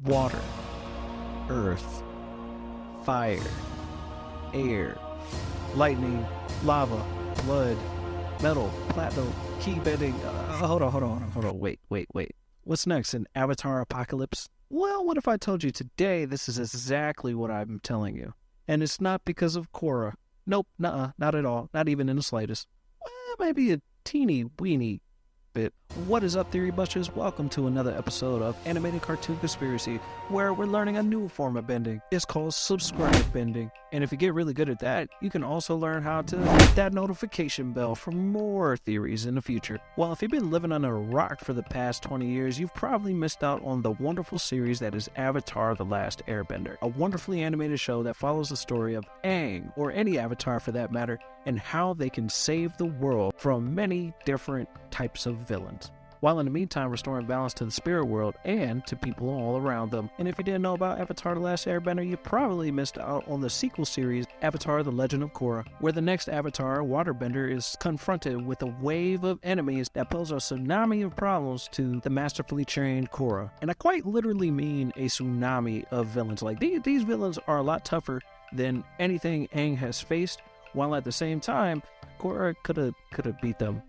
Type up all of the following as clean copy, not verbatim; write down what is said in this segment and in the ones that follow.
water, earth, fire, air, lightning, lava, blood, metal, platinum, key bending. Hold on. Wait. What's next in Avatar Apocolypse? Well, what if I told you today this is exactly what I'm telling you? And it's not because of Korra. Nope, not at all. Not even in the slightest. Well, maybe a teeny weeny bit. What is up, Theory Busters? Welcome to another episode of Animated Cartoon Conspiracy, where we're learning a new form of bending. It's called subscribe bending. And if you get really good at that, you can also learn how to hit that notification bell for more theories in the future. Well, if you've been living under a rock for the past 20 years, you've probably missed out on the wonderful series that is Avatar: The Last Airbender, a wonderfully animated show that follows the story of Aang, or any avatar for that matter, and how they can save the world from many different types of villains, while in the meantime restoring balance to the spirit world and to people all around them. And if you didn't know about Avatar: The Last Airbender, you probably missed out on the sequel series, Avatar: The Legend of Korra, where the next Avatar, Waterbender, is confronted with a wave of enemies that pose a tsunami of problems to the masterfully trained Korra. And I quite literally mean a tsunami of villains. Like, these villains are a lot tougher than anything Aang has faced, while at the same time, Korra could have beat them.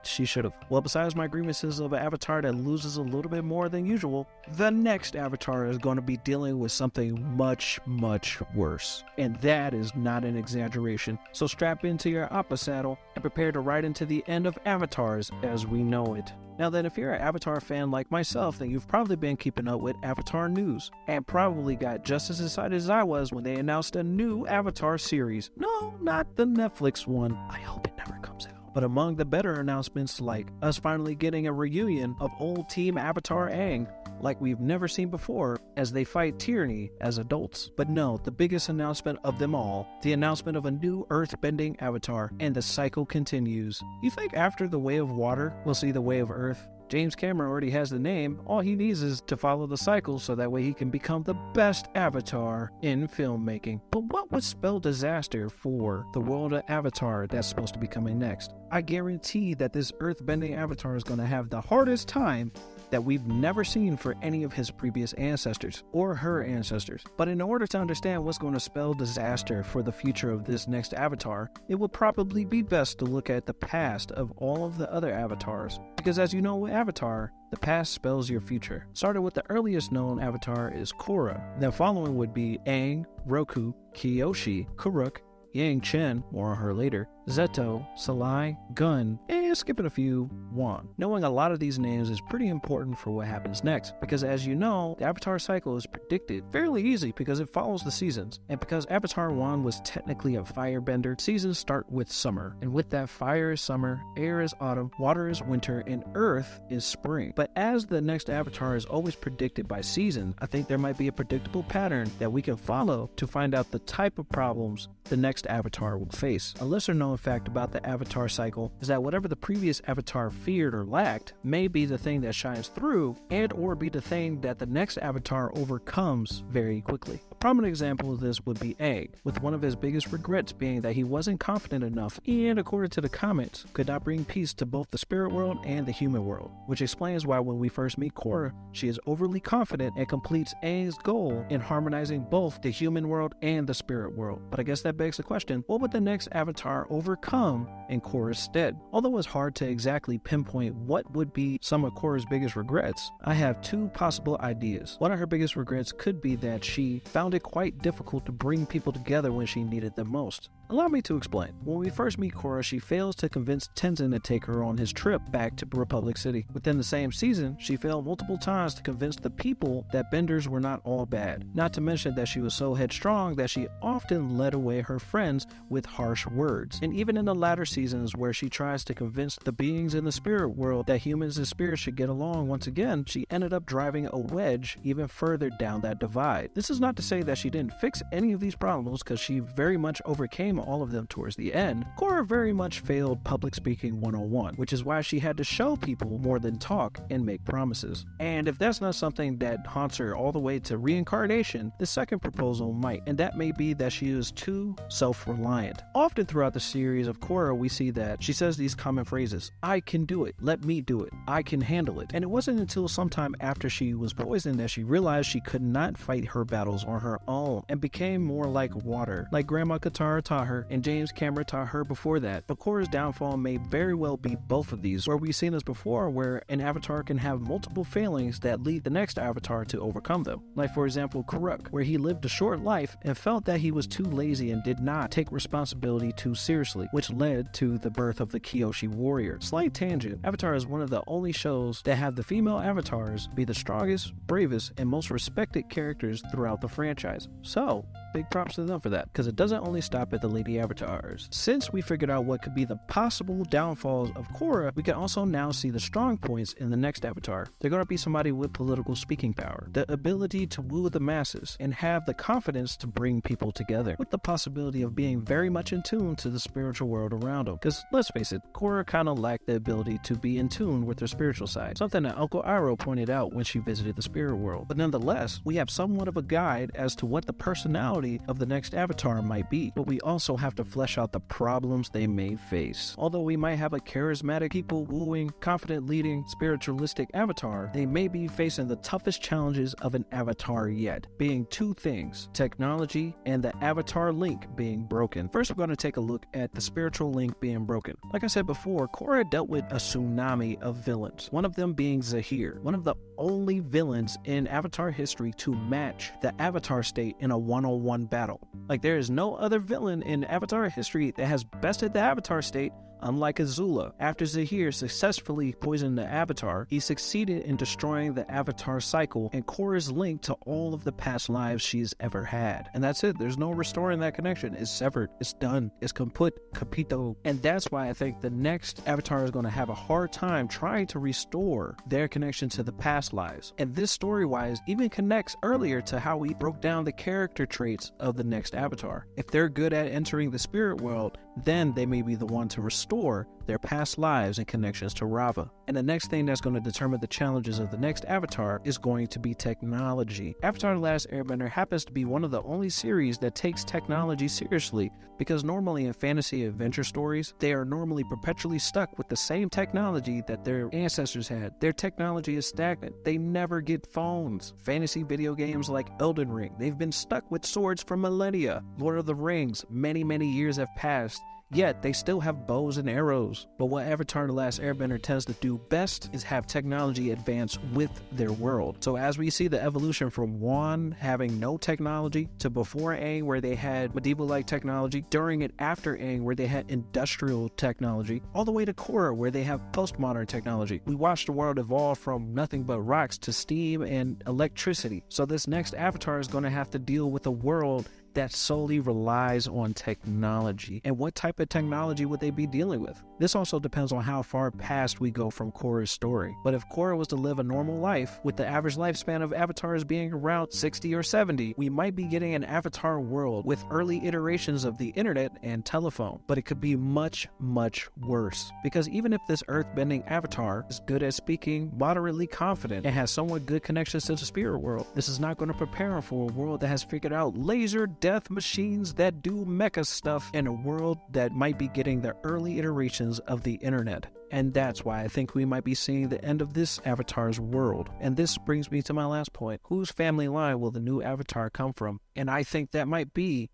She should have. Well, besides my grievances of an avatar that loses a little bit more than usual, the next avatar is going to be dealing with something much, much worse. And that is not an exaggeration. So strap into your Appa saddle and prepare to ride into the end of Avatars as we know it. Now then, if you're an Avatar fan like myself, then you've probably been keeping up with Avatar news, and probably got just as excited as I was when they announced a new Avatar series. No, not the Netflix one. I hope it never comes out. But among the better announcements, like us finally getting a reunion of old Team Avatar Aang, like we've never seen before, as they fight tyranny as adults. But no, the biggest announcement of them all, the announcement of a new earth-bending avatar, and the cycle continues. You think after the Way of Water, we'll see the Way of Earth? James Cameron already has the name. All he needs is to follow the cycle so that way he can become the best avatar in filmmaking. But what would spell disaster for the world of Avatar that's supposed to be coming next? I guarantee that this earth-bending avatar is going to have the hardest time that we've never seen for any of his previous ancestors or her ancestors. But in order to understand what's going to spell disaster for the future of this next avatar, it would probably be best to look at the past of all of the other avatars. Because as you know with Avatar, the past spells your future. Starting with the earliest known avatar is Korra. Then following would be Aang, Roku, Kyoshi, Kuruk, Yang Chen, more on her later, Zeto, Salai, Gun, and skipping a few, Wan. Knowing a lot of these names is pretty important for what happens next, because as you know, the Avatar cycle is predicted fairly easy because it follows the seasons, and because Avatar 1 was technically a firebender, seasons start with summer, and with that, fire is summer, air is autumn, water is winter, and earth is spring. But as the next Avatar is always predicted by season, I think there might be a predictable pattern that we can follow to find out the type of problems the next Avatar will face. A lesser known fact about the Avatar cycle is that whatever the previous Avatar feared or lacked may be the thing that shines through and or be the thing that the next Avatar overcomes very quickly. A prominent example of this would be Aang, with one of his biggest regrets being that he wasn't confident enough and, according to the comments, could not bring peace to both the spirit world and the human world, which explains why when we first meet Korra, she is overly confident and completes Aang's goal in harmonizing both the human world and the spirit world. But I guess that begs the question, what would the next Avatar overcome in Korra's stead? Although it's hard to exactly pinpoint what would be some of Korra's biggest regrets, I have two possible ideas. One of her biggest regrets could be that she found it quite difficult to bring people together when she needed them most. Allow me to explain. When we first meet Korra, she fails to convince Tenzin to take her on his trip back to Republic City. Within the same season, she failed multiple times to convince the people that benders were not all bad. Not to mention that she was so headstrong that she often led away her friends with harsh words. And even in the latter seasons where she tries to convince the beings in the spirit world that humans and spirits should get along once again, she ended up driving a wedge even further down that divide. This is not to say that she didn't fix any of these problems, because she very much overcame all of them towards the end. Korra very much failed public speaking 101, which is why she had to show people more than talk and make promises. And if that's not something that haunts her all the way to reincarnation, the second proposal might, and that may be that she is too self-reliant. Often throughout the series of Korra, we see that she says these common phrases: I can do it, let me do it, I can handle it. And it wasn't until sometime after she was poisoned that she realized she could not fight her battles on her own and became more like water, like Grandma Katara taught her and James Cameron taught her before that. But Korra's downfall may very well be both of these, where we've seen this before, where an avatar can have multiple failings that lead the next avatar to overcome them. Like for example Kuruk, where he lived a short life and felt that he was too lazy and did not take responsibility too seriously, which led to the birth of the Kyoshi warrior. Slight tangent, Avatar is one of the only shows that have the female avatars be the strongest, bravest, and most respected characters throughout the franchise. So big props to them for that, because it doesn't only stop at the lady avatars. Since we figured out what could be the possible downfalls of Korra, we can also now see the strong points in the next avatar. They're going to be somebody with political speaking power, the ability to woo the masses, and have the confidence to bring people together, with the possibility of being very much in tune to the spiritual world around them. Because let's face it, Korra kind of lacked the ability to be in tune with their spiritual side, something that Uncle Iroh pointed out when she visited the spirit world. But nonetheless, we have somewhat of a guide as to what the personality of the next avatar might be, but we also have to flesh out the problems they may face. Although we might have a charismatic, people wooing, confident leading, spiritualistic avatar, they may be facing the toughest challenges of an avatar yet, being two things: technology and the avatar link being broken. First, we're going to take a look at the spiritual link being broken. Like I said before, Korra dealt with a tsunami of villains, one of them being Zahir, one of the only villains in Avatar history to match the Avatar state in a one-on-one battle. Like, there is no other villain in Avatar history that has bested the Avatar state. Unlike Azula, after Zahir successfully poisoned the Avatar, he succeeded in destroying the Avatar cycle and Korra's link to all of the past lives she's ever had. And that's it. There's no restoring that connection. It's severed. It's done. It's kaput. Capito. And that's why I think the next Avatar is going to have a hard time trying to restore their connection to the past lives. And this story-wise even connects earlier to how we broke down the character traits of the next Avatar. If they're good at entering the spirit world, then they may be the one to restore their past lives and connections to Rava. And the next thing that's going to determine the challenges of the next Avatar is going to be technology. Avatar: The Last Airbender happens to be one of the only series that takes technology seriously, because normally in fantasy adventure stories, they are normally perpetually stuck with the same technology that their ancestors had. Their technology is stagnant. They never get phones. Fantasy video games like Elden Ring, they've been stuck with swords for millennia. Lord of the Rings, many years have passed, yet they still have bows and arrows. But what Avatar: The Last Airbender tends to do best is have technology advance with their world. So as we see the evolution from Wan having no technology, to before Aang where they had medieval-like technology, during and after Aang where they had industrial technology, all the way to Korra where they have postmodern technology. We watched the world evolve from nothing but rocks to steam and electricity. So this next Avatar is going to have to deal with a world that solely relies on technology. And what type of technology would they be dealing with? This also depends on how far past we go from Korra's story. But if Korra was to live a normal life, with the average lifespan of avatars being around 60 or 70, we might be getting an avatar world with early iterations of the internet and telephone. But it could be much worse. Because even if this earthbending avatar is good at speaking, moderately confident, and has somewhat good connections to the spirit world, this is not going to prepare him for a world that has figured out laser death machines that do mecha stuff, in a world that might be getting the early iterations of the internet. And that's why I think we might be seeing the end of this avatar's world. And this brings me to my last point. Whose family line will the new avatar come from? And I think that might be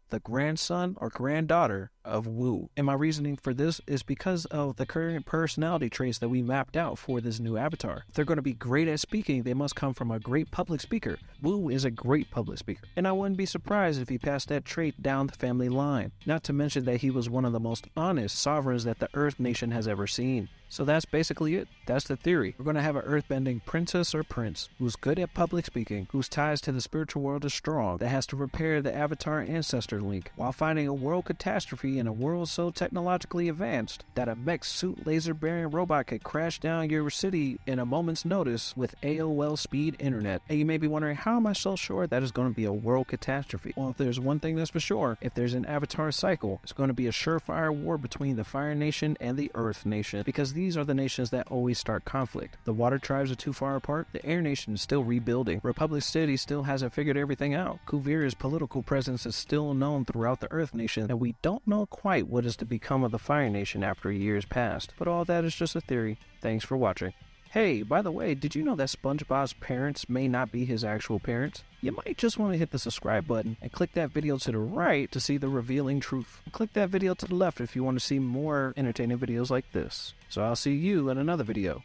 the grandson or granddaughter of Wu. And my reasoning for this is because of the current personality traits that we mapped out for this new avatar. If they're going to be great at speaking, they must come from a great public speaker. Wu is a great public speaker, and I wouldn't be surprised if he passed that trait down the family line. Not to mention that he was one of the most honest sovereigns that the Earth Nation has ever seen. So that's basically it. That's the theory. We're going to have an earthbending princess or prince who's good at public speaking, whose ties to the spiritual world is strong, that has to repair the avatar ancestor link while fighting a world catastrophe in a world so technologically advanced that a mech suit laser-bearing robot could crash down your city in a moment's notice with AOL speed internet. And you may be wondering, how am I so sure that is going to be a world catastrophe? Well, if there's one thing that's for sure, if there's an avatar cycle, it's going to be a surefire war between the Fire Nation and the Earth Nation, because these are the nations that always start conflict. The Water Tribes are too far apart. The Air Nation is still rebuilding. Republic City still hasn't figured everything out. Kuvira's political presence is still known throughout the Earth Nation, and we don't know know quite what is to become of the Fire Nation after years past, but all that is just a theory. Thanks for watching. Hey, by the way, did you know that SpongeBob's parents may not be his actual parents? You might just want to hit the subscribe button and click that video to the right to see the revealing truth. Click that video to the left if you want to see more entertaining videos like this. So I'll see you in another video.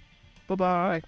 Bye-bye.